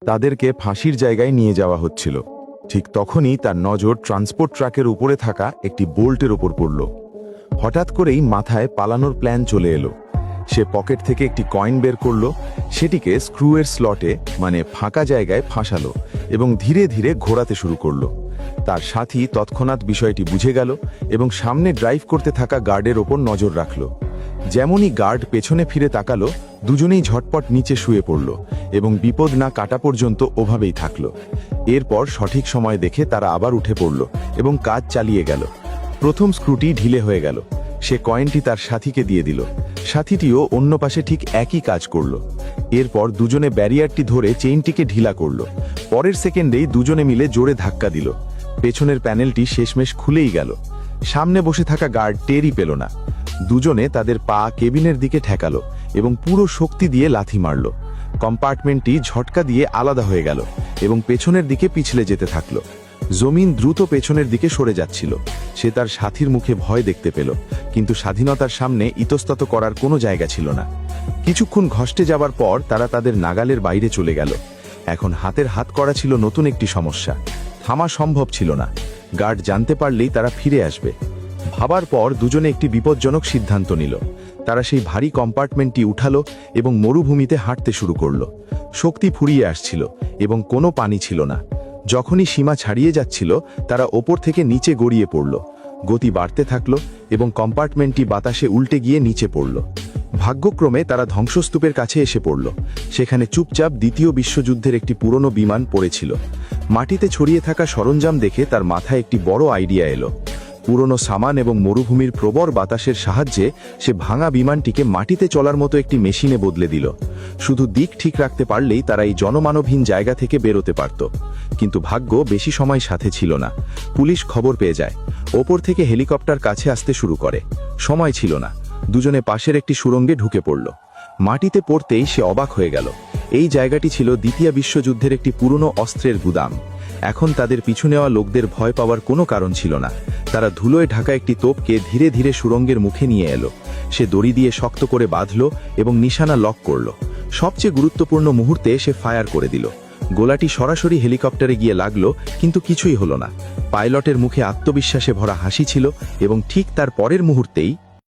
তাদেরকে ফাঁসির জায়গায় নিয়ে যাওয়া হচ্ছিল। ঠিক তখনই তার নজর ট্রান্সপোর্ট ট্রাকের উপরে থাকা একটি বোল্টের ওপর পড়ল। হঠাৎ করেই মাথায় পালানোর প্ল্যান চলে এলো। সে পকেট থেকে একটি কয়েন বের করল, সেটিকে স্ক্রুয়ের স্লটে মানে ফাঁকা জায়গায় ফাঁসালো এবং ধীরে ধীরে ঘোরাতে শুরু করলো। তার সাথী তৎক্ষণাৎ বিষয়টি বুঝে গেল এবং সামনে ড্রাইভ করতে থাকা গার্ডের ওপর নজর রাখল। যেমনই গার্ড পেছনে ফিরে তাকালো, দুজনেই ঝটপট নিচে শুয়ে পড়ল এবং বিপদ না কাটা পর্যন্ত ওভাবেই থাকল। এরপর সঠিক সময় দেখে তারা আবার উঠে পড়ল এবং কাজ চালিয়ে গেল। প্রথম স্ক্রুটি ঢিলে হয়ে গেল। সে কয়েনটি তার সাথীকে দিয়ে দিল। সাথীটিও অন্য পাশে ঠিক একই কাজ করল। এরপর দুজনে ব্যারিয়ারটি ধরে চেইনটিকে ঢিলা করল। পরের সেকেন্ডেই দুজনে মিলে জোরে ধাক্কা দিল। পেছনের প্যানেলটি শেষমেশ খুলেই গেল। সামনে বসে থাকা গার্ড টেরই পেল না। দুজনে তাদের পা কেবিনের দিকে ঠেকালো এবং পুরো শক্তি দিয়ে লাথি মারল। কম্পার্টমেন্টটি ঝটকা দিয়ে আলাদা হয়ে গেল এবং পেছনের দিকে পিছলে যেতে থাকলো। জমিন দ্রুত পেছনের দিকে সরে যাচ্ছিল। সে তার সাথীর মুখে ভয় দেখতে পেল, কিন্তু স্বাধীনতার সামনে ইতস্তত করার কোনো জায়গা ছিল না। কিছুক্ষণ ঘষ্টে যাবার পর তারা তাদের নাগালের বাইরে চলে গেল। এখন হাতের হাত করা ছিল নতুন একটি সমস্যা। থামা সম্ভব ছিল না। গার্ড জানতে পারলেই তারা ফিরে আসবে। ভাবার পর দুজনে একটি বিপজ্জনক সিদ্ধান্ত নিল। তারা সেই ভারী কম্পার্টমেন্টটি উঠালো এবং মরুভূমিতে হাঁটতে শুরু করলো। শক্তি ফুরিয়ে আসছিল এবং কোনো পানি ছিল না। যখনই সীমা ছাড়িয়ে যাচ্ছিল, তারা ওপর থেকে নিচে গড়িয়ে পড়ল। গতি বাড়তে থাকলো এবং কম্পার্টমেন্টটি বাতাসে উল্টে গিয়ে নিচে পড়ল। ভাগ্যক্রমে তারা ধ্বংসস্তূপের কাছে এসে পড়ল। সেখানে চুপচাপ দ্বিতীয় বিশ্বযুদ্ধের একটি পুরনো বিমান পড়েছিল। মাটিতে ছড়িয়ে থাকা সরঞ্জাম দেখে তার মাথায় একটি বড় আইডিয়া এলো। পুরনো সামান এবং মরুভূমির প্রবল বাতাসের সাহায্যে সে ভাঙা বিমানটিকে মাটিতে চলার মতো একটি মেশিনে বদলে দিল। শুধু দিক ঠিক রাখতে পারলেই তারা এই জনমানবহীন জায়গা থেকে বেরোতে পারত। কিন্তু ভাগ্য বেশি সময় সাথে ছিল না। পুলিশ খবর পেয়ে যায়। ওপর থেকে হেলিকপ্টার কাছে আসতে শুরু করে। সময় ছিল না। দুজনে পাশের একটি সুড়ঙ্গে ঢুকে পড়ল। মাটিতে পড়তেই সে অবাক হয়ে গেল। এই জায়গাটি ছিল দ্বিতীয় বিশ্বযুদ্ধের একটি পুরনো অস্ত্রের গুদাম। এখন তাদের পিছু নেওয়া লোকদের ভয় পাওয়ার কোনো কারণ ছিল না। তারা ধুলোয় ঢাকা একটি তোপকে ধীরে ধীরে সুড়ঙ্গের মুখে নিয়ে এলো। সে দড়ি দিয়ে শক্ত করে বাঁধল এবং নিশানা লক করল। সবচেয়ে গুরুত্বপূর্ণ মুহূর্তে সে ফায়ার করে দিল। গোলাটি সরাসরি হেলিকপ্টারে গিয়ে লাগলো, কিন্তু কিছুই হলো না। পাইলটের মুখে আত্মবিশ্বাসে ভরা হাসি ছিল এবং ঠিক তার পরের মুহূর্তেই